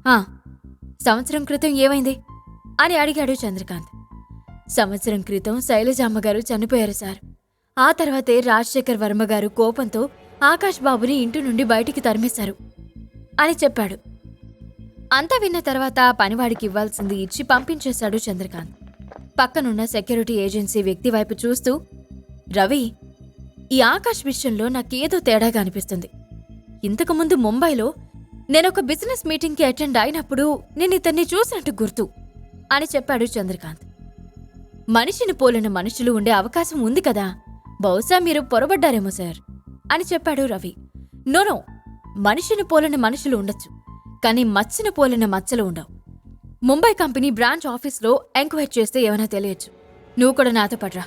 ఆ, సంవత్సరం క్రితం ఏమైంది అని అడిగాడు చంద్రకాంత్. సంవత్సరం క్రితం శైలజామ్మగారు చనిపోయారు సార్. ఆ తర్వాతే రాజశేఖర్ వర్మగారు కోపంతో ఆకాష్ బాబుని ఇంటి నుండి బయటికి తరిమేశారు అని చెప్పాడు. అంతా విన్న తర్వాత ఆ పనివాడికి ఇవ్వాల్సింది ఇచ్చి పంపించేశాడు చంద్రకాంత్. పక్కనున్న సెక్యూరిటీ ఏజెన్సీ వ్యక్తి వైపు చూస్తూ, రవి, ఈ ఆకాష్ విషయంలో నాకేదో తేడాగా అనిపిస్తుంది. ఇంతకుముందు ముంబైలో నేనొక బిజినెస్ మీటింగ్కి అటెండ్ అయినప్పుడు నేను ఇతన్ని చూసినట్టు గుర్తు అని చెప్పాడు చంద్రకాంత్. మనిషిని పోలిన మనుషులు ఉండే అవకాశం ఉంది కదా, బహుశా మీరు పొరబడ్డారేమో సార్ అని చెప్పాడు రవి. నోనో, మనిషిని పోలిన మనుషులు ఉండొచ్చు, కానీ మచ్చను పోలిన మచ్చలు ఉండవు. ముంబై కంపెనీ బ్రాంచ్ ఆఫీస్లో ఎంక్వైరీ చేస్తే ఏమైనా తెలియచ్చు. నువ్వు కూడా నాతో పడ్రా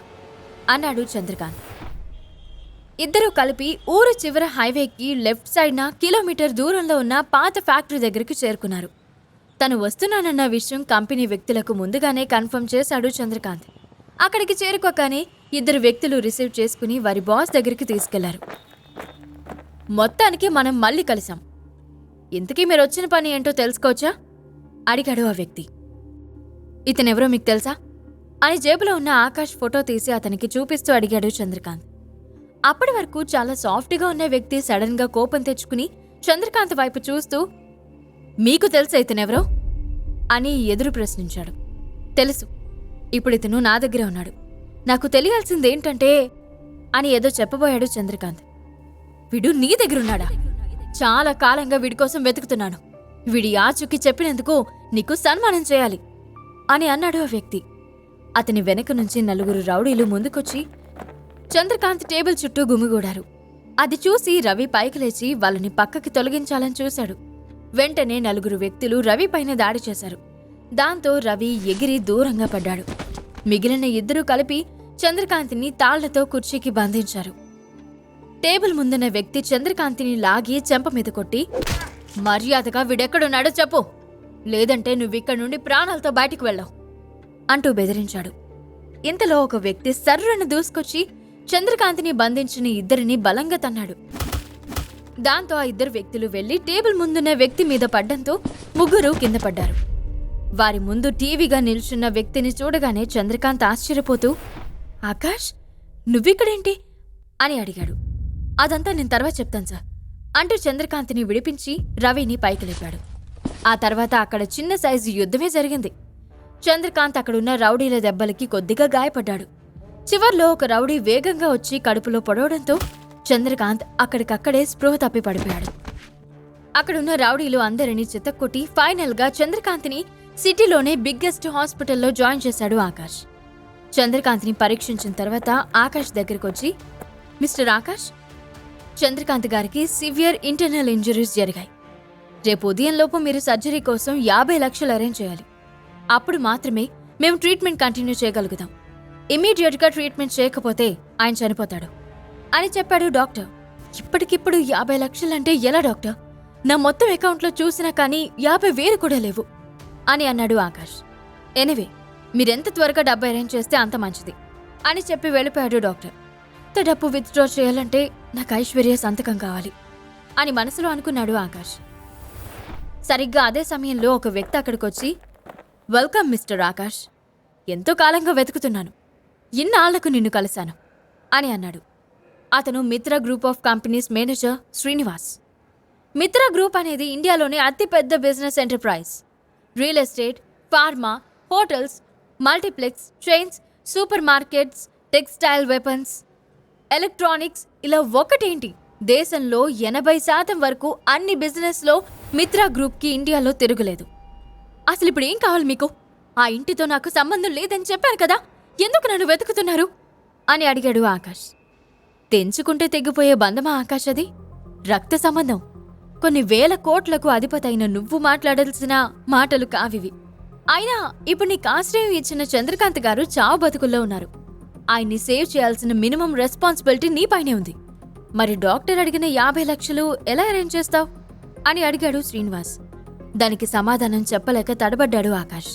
అన్నాడు చంద్రకాంత్. ఇద్దరూ కలిపి ఊరు చివర హైవేకి లెఫ్ట్ సైడ్న కిలోమీటర్ దూరంలో ఉన్న పాత ఫ్యాక్టరీ దగ్గరికి చేరుకున్నారు. తను వస్తున్నానన్న విషయం కంపెనీ వ్యక్తులకు ముందుగానే కన్ఫర్మ్ చేశాడు చంద్రకాంత్. అక్కడికి చేరుకోగానే ఇద్దరు వ్యక్తులు రిసీవ్ చేసుకుని వారి బాస్ దగ్గరికి తీసుకెళ్లారు. మొత్తానికి మనం మళ్ళీ కలిసాం. ఇంతకీ మీరు వచ్చిన పని ఏంటో తెలుసుకోవచ్చా అడిగాడు ఆ వ్యక్తి. ఇతనెవరో మీకు తెలుసా అని జేబులో ఉన్న ఆకాష్ ఫోటో తీసి అతనికి చూపిస్తూ అడిగాడు చంద్రకాంత్. అప్పటి వరకు చాలా సాఫ్ట్గా ఉన్న వ్యక్తి సడన్ గా కోపం తెచ్చుకుని చంద్రకాంత్ వైపు చూస్తూ, మీకు తెలుసా ఇతనెవరో అని ఎదురు ప్రశ్నించాడు. తెలుసు, ఇప్పుడు ఇతను నా దగ్గరే ఉన్నాడు. నాకు తెలియాల్సిందేంటంటే అని ఏదో చెప్పబోయాడు చంద్రకాంత్. వీడు నీ దగ్గరున్నాడా? చాలా కాలంగా వీడి కోసం వెతుకుతున్నాను. వీడి ఆచూకీ చెప్పినందుకు నీకు సన్మానం చేయాలి అని అన్నాడు ఆ వ్యక్తి. అతని వెనక నుంచి నలుగురు రౌడీలు ముందుకొచ్చి చంద్రకాంత్ టేబుల్ చుట్టూ గుమిగూడారు. అది చూసి రవి పైకి లేచి వాళ్ళని పక్కకి తొలగించాలని చూశాడు. వెంటనే నలుగురు వ్యక్తులు రవి పైన దాడి చేశారు. దాంతో రవి ఎగిరి దూరంగా పడ్డాడు. మిగిలిన ఇద్దరూ కలిపి చంద్రకాంత్ని తాళ్లతో కుర్చీకి బంధించారు. టేబుల్ ముందున్న వ్యక్తి చంద్రకాంత్ని లాగి చెంప మీద కొట్టి, మర్యాదగా వీడెక్కడున్నాడో చెప్పు, లేదంటే నువ్విక్కడి నుండి ప్రాణాలతో బయటికి వెళ్ళావు అంటూ బెదిరించాడు. ఇంతలో ఒక వ్యక్తి సర్రున దూసుకొచ్చి చంద్రకాంత్ని బంధించిన ఇద్దరిని బలంగా తన్నాడు. దాంతో ఆ ఇద్దరు వ్యక్తులు వెళ్లి టేబుల్ ముందున్న వ్యక్తి మీద పడ్డంతో ముగ్గురు కింద పడ్డారు. వారి ముందు టీవీగా నిల్చున్న వ్యక్తిని చూడగానే చంద్రకాంత్ ఆశ్చర్యపోతూ, ఆకాష్, నువ్విక్కడేంటి అని అడిగాడు. అదంతా నేను తర్వాత చెప్తాను సార్ అంటూ చంద్రకాంత్ని విడిపించి రవిని పైకి లేపాడు. ఆ తర్వాత అక్కడ చిన్న సైజు యుద్ధమే జరిగింది. చంద్రకాంత్ అక్కడున్న రౌడీల దెబ్బలకి కొద్దిగా గాయపడ్డాడు. చివర్లో ఒక రౌడీ వేగంగా వచ్చి కడుపులో పొడవడంతో చంద్రకాంత్ అక్కడికక్కడే స్పృహ తప్పి పడిపోయాడు. అక్కడున్న రౌడీలు అందరినీ చితక్కొట్టి ఫైనల్గా చంద్రకాంత్ని సిటీలోనే బిగ్గెస్ట్ హాస్పిటల్లో జాయిన్ చేశాడు ఆకాష్. చంద్రకాంత్ని పరీక్షించిన తర్వాత ఆకాష్ దగ్గరకొచ్చి, మిస్టర్ ఆకాష్, చంద్రకాంత్ గారికి సివియర్ ఇంటర్నల్ ఇంజరీస్ జరిగాయి. రేపు ఉదయంలోపు మీరు సర్జరీ కోసం 50 లక్షలు అరేంజ్ చేయాలి. అప్పుడు మాత్రమే మేము ట్రీట్మెంట్ కంటిన్యూ చేయగలుగుతాం. ఇమీడియట్గా ట్రీట్మెంట్ చేయకపోతే ఆయన చనిపోతాడు అని చెప్పాడు డాక్టర్. ఇప్పటికిప్పుడు 50 లక్షలంటే ఎలా డాక్టర్? నా మొత్తం అకౌంట్లో చూసినా కానీ 50,000 కూడా లేవు అని అన్నాడు ఆకాష్. ఎనివే, మీరెంత త్వరగా డబ్బు అరేంజ్ చేస్తే అంత మంచిది అని చెప్పి వెళ్ళిపోయాడు డాక్టర్. ఇంత డబ్బు విత్డ్రా చేయాలంటే నాకు ఐశ్వర్య సంతకం కావాలి అని మనసులో అనుకున్నాడు ఆకాష్. సరిగ్గా అదే సమయంలో ఒక వ్యక్తి అక్కడికొచ్చి, వెల్కమ్ మిస్టర్ ఆకాష్, ఎంతో కాలంగా వెతుకుతున్నాను, ఇన్నాళ్లకు నిన్ను కలిశాను అని అన్నాడు. అతను Mitra group of companies manager Srinivas. Mitra group అనేది ఇండియాలోనే అతిపెద్ద business enterprise. Real estate, pharma, hotels, multiplex, chains, super markets, textile, weapons, electronics, ఇలా ఒకటేంటి, దేశంలో 80% వరకు అన్ని బిజినెస్లో మిత్రా గ్రూప్కి ఇండియాలో తిరుగులేదు. అసలు ఇప్పుడు ఏం కావాలి మీకు? ఆ ఇంటితో నాకు సంబంధం లేదని చెప్పాను కదా, ఎందుకు నన్ను వెతుకుతున్నారు అని అడిగాడు ఆకాష్. తెంచుకుంటే తెగిపోయే బంధమా ఆకాష్ అది? రక్త సంబంధం. కొన్ని వేల కోట్లకు అధిపతైన నువ్వు మాట్లాడాల్సిన మాటలు కావివి. అయినా ఇప్పుడు నీకు ఆశ్రయం ఇచ్చిన చంద్రకాంత్ గారు చావు బతుకుల్లో ఉన్నారు. ఆయన్ని సేవ్ చేయాల్సిన మినిమం రెస్పాన్సిబిలిటీ నీపైనే ఉంది. మరి డాక్టర్ అడిగిన 50 లక్షలు ఎలా అరేంజ్ చేస్తావు అని అడిగాడు శ్రీనివాస్. దానికి సమాధానం చెప్పలేక తడబడ్డాడు ఆకాష్.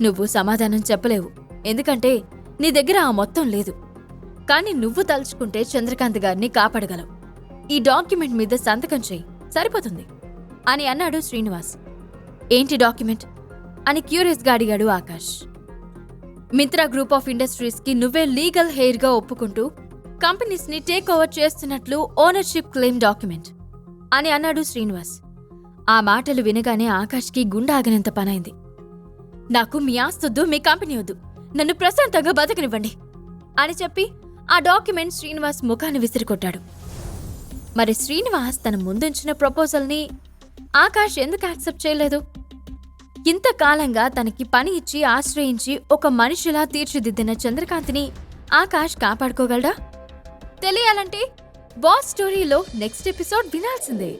నువ్వు సమాధానం చెప్పలేవు, ఎందుకంటే నీ దగ్గర ఆ మొత్తం లేదు. కానీ నువ్వు తలుచుకుంటే చంద్రకాంత్ గారిని కాపాడగలవు. ఈ డాక్యుమెంట్ మీద సంతకం చెయ్యి, సరిపోతుంది అని అన్నాడు శ్రీనివాస్. ఏంటి డాక్యుమెంట్ అని క్యూరియస్గా అడిగాడు ఆకాష్. మింత్రా గ్రూప్ ఆఫ్ ఇండస్ట్రీస్కి నువ్వే లీగల్ హెయిర్గా ఒప్పుకుంటూ కంపెనీస్ని టేక్ ఓవర్ చేస్తున్నట్లు ఓనర్షిప్ క్లెయిమ్ డాక్యుమెంట్ అని అన్నాడు శ్రీనివాస్. ఆ మాటలు వినగానే ఆకాష్కి గుండె ఆగనంత పనైంది. నాకు మీ ఆస్తొద్దు, మీ కంపెనీ వద్దు, నన్ను ప్రశాంతంగా బతకనివ్వండి అని చెప్పి ఆ డాక్యుమెంట్ శ్రీనివాస్ ముఖాన్ని విసిరికొట్టాడు. మరి శ్రీనివాస్ తన ముందుంచిన ప్రపోజల్ని ఆకాష్ ఎందుకు యాక్సెప్ట్ చేయలేదు? ఇంతకాలంగా తనకి పని ఇచ్చి ఆశ్రయించి ఒక మనిషిలా తీర్చిదిద్దిన చంద్రకాంత్ని ఆకాష్ కాపాడుకోగలడా? తెలియాలంటే బాస్ స్టోరీలో నెక్స్ట్ ఎపిసోడ్ వినాల్సిందే.